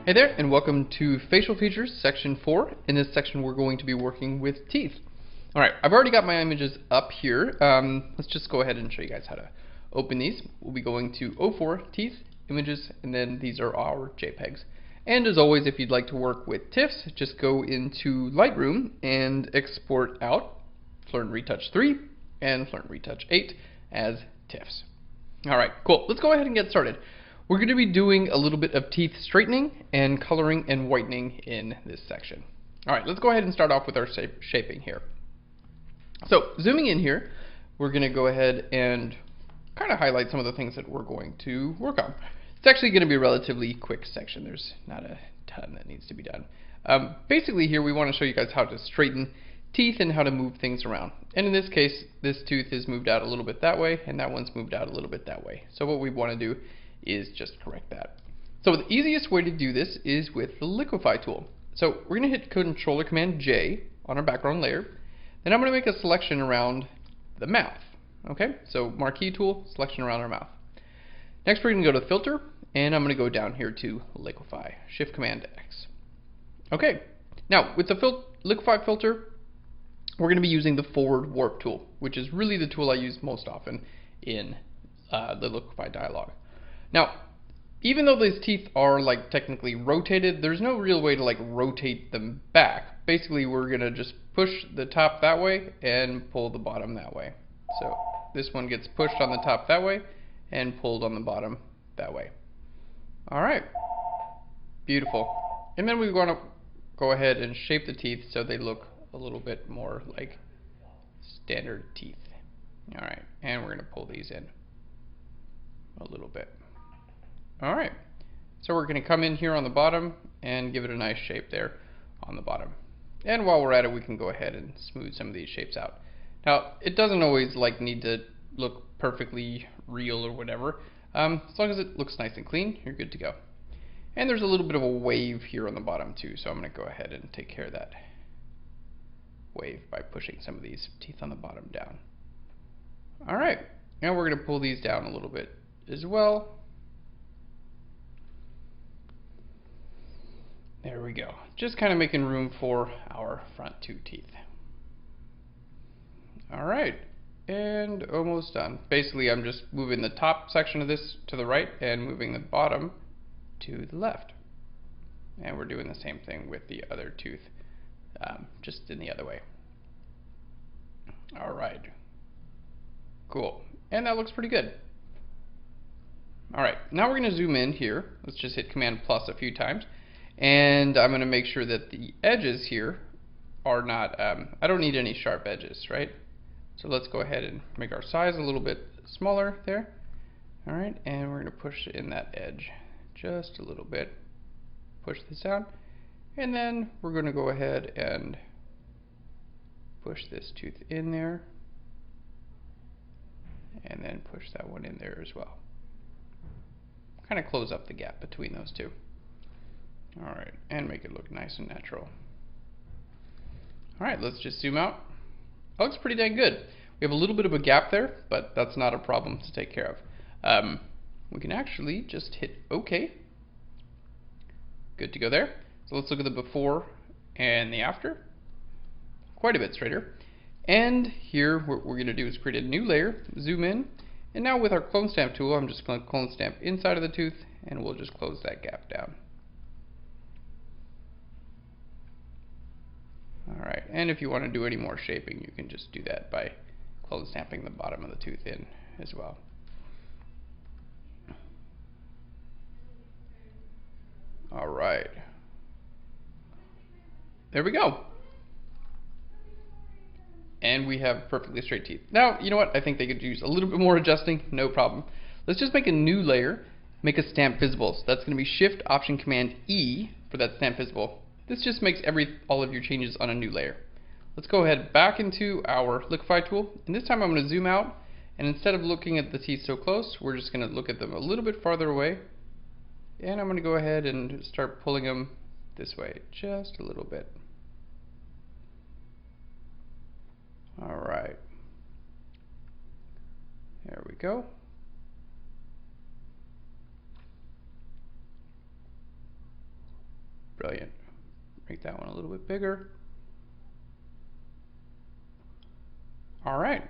Hey there, and welcome to Facial Features, Section 4. In this section, we're going to be working with teeth. Alright, I've already got my images up here. Let's just go ahead and show you guys how to open these. We'll be going to O4, Teeth, Images, and then these are our JPEGs. And as always, if you'd like to work with TIFFs, just go into Lightroom and export out Flirt and Retouch 3 and Flirt and Retouch 8 as TIFFs. Alright, cool. Let's go ahead and get started. We're going to be doing a little bit of teeth straightening and coloring and whitening in this section. Alright, let's go ahead and start off with our shaping here. So, zooming in here, we're going to go ahead and kind of highlight some of the things that we're going to work on. It's actually going to be a relatively quick section. There's not a ton that needs to be done. Basically here we want to show you guys how to straighten teeth and how to move things around. And in this case, this tooth is moved out a little bit that way, and that one's moved out a little bit that way. So what we want to do is just correct that. So the easiest way to do this is with the Liquify tool. So we're going to hit Controller Command J on our background layer. Then I'm going to make a selection around the mouth. Okay, so Marquee tool, selection around our mouth. Next we're going to go to Filter, and I'm going to go down here to Liquify, Shift Command X. Okay, now with the Liquify filter, we're going to be using the Forward Warp tool, which is really the tool I use most often in the Liquify dialog. Now, even though these teeth are like technically rotated, there's no real way to like rotate them back. Basically, we're gonna just push the top that way and pull the bottom that way. So this one gets pushed on the top that way and pulled on the bottom that way. All right, beautiful. And then we want to go ahead and shape the teeth so they look a little bit more like standard teeth. All right, and we're gonna pull these in a little bit. Alright, so we're going to come in here on the bottom and give it a nice shape there on the bottom. And while we're at it, we can go ahead and smooth some of these shapes out. Now, it doesn't always like need to look perfectly real or whatever. As long as it looks nice and clean, you're good to go. And there's a little bit of a wave here on the bottom too, so I'm going to go ahead and take care of that wave by pushing some of these teeth on the bottom down. Alright, now we're going to pull these down a little bit as well. There we go. Just kind of making room for our front two teeth. Alright, and almost done. Basically, I'm just moving the top section of this to the right and moving the bottom to the left. And we're doing the same thing with the other tooth, just in the other way. Alright, cool. And that looks pretty good. Alright, now we're going to zoom in here. Let's just hit Command plus a few times. And I'm going to make sure that the edges here are not, I don't need any sharp edges, right? So let's go ahead and make our size a little bit smaller there. Alright, and we're going to push in that edge just a little bit. Push this down. And then we're going to go ahead and push this tooth in there. And then push that one in there as well. Kind of close up the gap between those two. Alright, and make it look nice and natural. Alright, let's just zoom out. That looks pretty dang good. We have a little bit of a gap there, but that's not a problem to take care of. We can actually just hit OK. Good to go there. So let's look at the before and the after. Quite a bit straighter. And here, what we're going to do is create a new layer, zoom in, and now with our clone stamp tool, I'm just going to clone stamp inside of the tooth, and we'll just close that gap down. Alright, and if you want to do any more shaping, you can just do that by clone stamping the bottom of the tooth in as well. Alright. There we go. And we have perfectly straight teeth. Now, you know what? I think they could use a little bit more adjusting. No problem. Let's just make a new layer, make a stamp visible. So that's going to be Shift Option Command E for that stamp visible. This just makes all of your changes on a new layer. Let's go ahead back into our Liquify tool, and this time I'm going to zoom out, and instead of looking at the teeth so close, we're just going to look at them a little bit farther away, and I'm going to go ahead and start pulling them this way, just a little bit. Alright, there we go. make that one a little bit bigger. All right,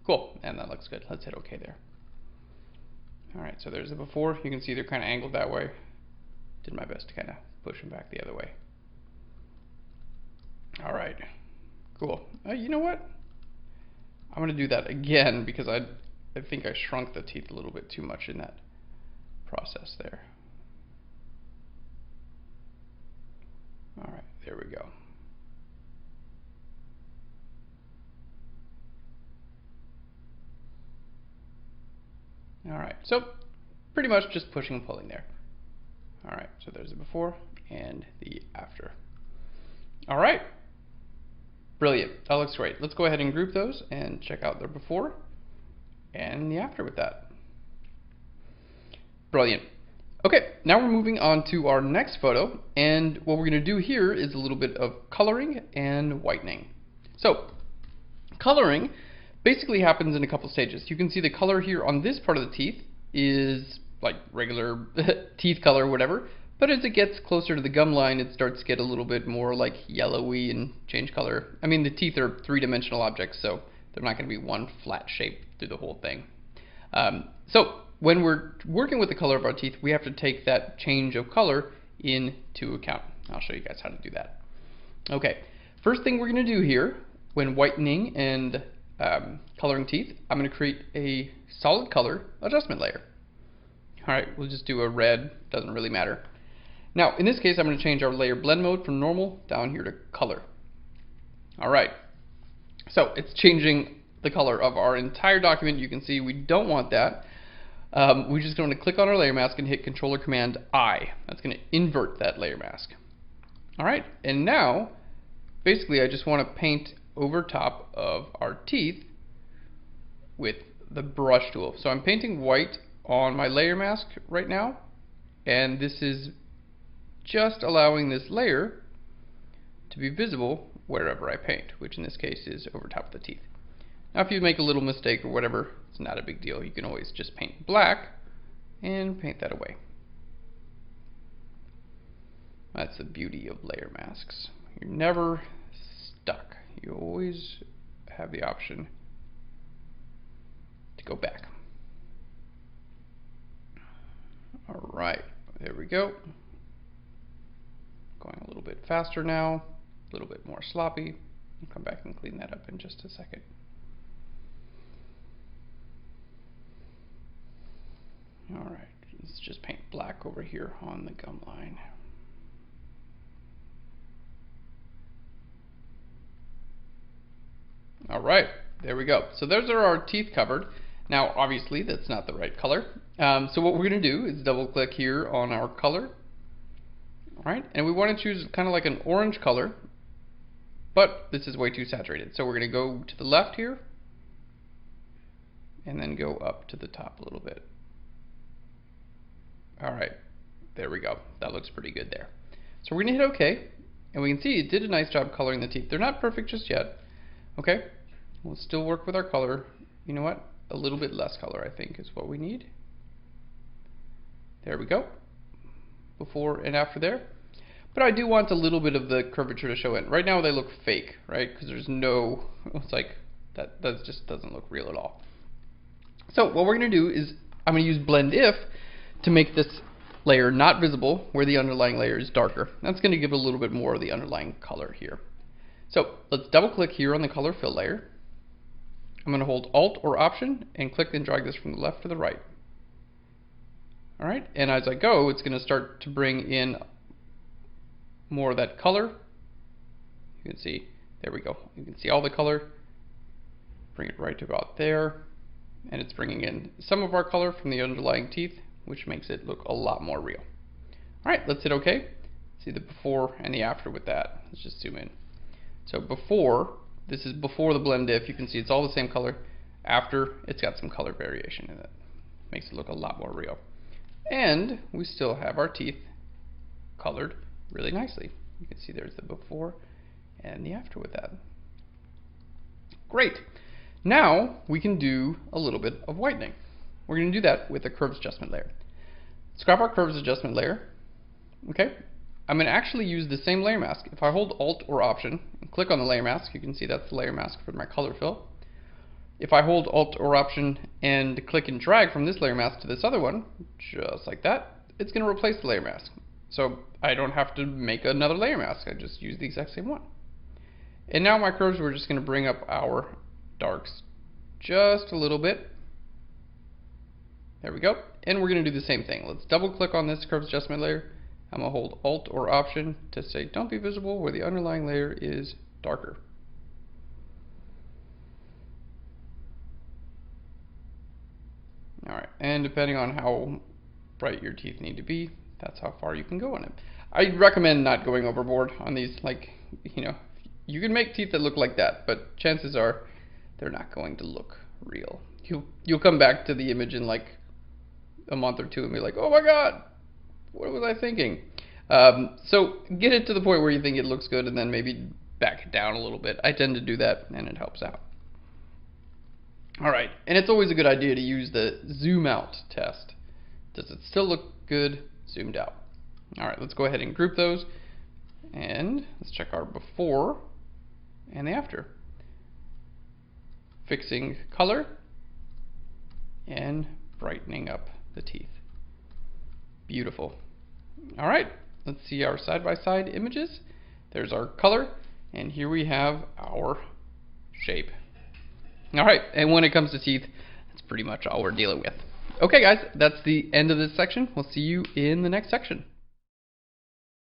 cool, and that looks good. Let's hit OK there. All right, so there's the before. You can see they're kind of angled that way. Did my best to kind of push them back the other way. All right, cool. You know what? I'm gonna do that again because I think I shrunk the teeth a little bit too much in that process there. All right, there we go. All right, so pretty much just pushing and pulling there. All right, so there's the before and the after. All right, brilliant. That looks great. Let's go ahead and group those and check out the before and the after with that. Brilliant. Okay, now we're moving on to our next photo, and what we're going to do here is a little bit of coloring and whitening. So, coloring basically happens in a couple stages. You can see the color here on this part of the teeth is like regular teeth color, whatever, but as it gets closer to the gum line, it starts to get a little bit more like yellowy and change color. I mean, the teeth are three-dimensional objects, so they're not going to be one flat shape through the whole thing. So when we're working with the color of our teeth, we have to take that change of color into account. I'll show you guys how to do that. Okay, first thing we're going to do here when whitening and coloring teeth, I'm going to create a solid color adjustment layer. Alright, we'll just do a red, doesn't really matter. Now, in this case, I'm going to change our layer blend mode from normal down here to color. Alright, so it's changing the color of our entire document. You can see we don't want that. We're just going to click on our layer mask and hit Control or Command I. That's going to invert that layer mask. Alright, and now, basically I just want to paint over top of our teeth with the brush tool. So I'm painting white on my layer mask right now, and this is just allowing this layer to be visible wherever I paint, which in this case is over top of the teeth. Now if you make a little mistake or whatever, it's not a big deal. You can always just paint black and paint that away. That's the beauty of layer masks. You're never stuck. You always have the option to go back. Alright, there we go. Going a little bit faster now, a little bit more sloppy. I'll come back and clean that up in just a second. Alright, let's just paint black over here on the gum line. Alright, there we go. So those are our teeth covered. Now obviously that's not the right color. So what we're going to do is double click here on our color. Alright, and we want to choose kind of like an orange color, but this is way too saturated. So we're going to go to the left here and then go up to the top a little bit. Alright, there we go. That looks pretty good there. So we're going to hit OK, and we can see it did a nice job coloring the teeth. They're not perfect just yet. Okay, we'll still work with our color. You know what? A little bit less color, I think, is what we need. There we go. Before and after there. But I do want a little bit of the curvature to show in. Right now they look fake, right? Because there's no, it's like, that just doesn't look real at all. So what we're going to do is, I'm going to use Blend If to make this layer not visible where the underlying layer is darker. That's going to give it a little bit more of the underlying color here. So let's double click here on the color fill layer. I'm going to hold Alt or Option and click and drag this from the left to the right. Alright, and as I go, it's going to start to bring in more of that color. You can see, there we go. You can see all the color. Bring it right to about there. And it's bringing in some of our color from the underlying teeth, which makes it look a lot more real. Alright, let's hit OK. See the before and the after with that. Let's just zoom in. So before, this is before the Blend If. You can see it's all the same color. After, it's got some color variation in it. Makes it look a lot more real. And we still have our teeth colored really nicely. You can see there's the before and the after with that. Great. Now we can do a little bit of whitening. We're going to do that with a curves adjustment layer. Let's grab our curves adjustment layer. Okay. I'm going to actually use the same layer mask. If I hold Alt or Option and click on the layer mask, you can see that's the layer mask for my color fill. If I hold Alt or Option and click and drag from this layer mask to this other one, just like that, it's going to replace the layer mask. So I don't have to make another layer mask. I just use the exact same one. And now my curves, we're just going to bring up our darks just a little bit. There we go. And we're going to do the same thing. Let's double click on this curves adjustment layer. I'm going to hold Alt or Option to say don't be visible where the underlying layer is darker. Alright, and depending on how bright your teeth need to be, that's how far you can go on it. I recommend not going overboard on these. Like, you know, you can make teeth that look like that, but chances are they're not going to look real. You'll come back to the image in like a month or two and be like, oh my god, what was I thinking? So get it to the point where you think it looks good and then maybe back it down a little bit. I tend to do that and it helps out. Alright, and it's always a good idea to use the zoom out test. Does it still look good zoomed out? Alright, let's go ahead and group those, and let's check our before and the after. Fixing color and brightening up the teeth. Beautiful. Alright, let's see our side-by-side images. There's our color, and here we have our shape. Alright, and when it comes to teeth, that's pretty much all we're dealing with. Okay guys, that's the end of this section. We'll see you in the next section.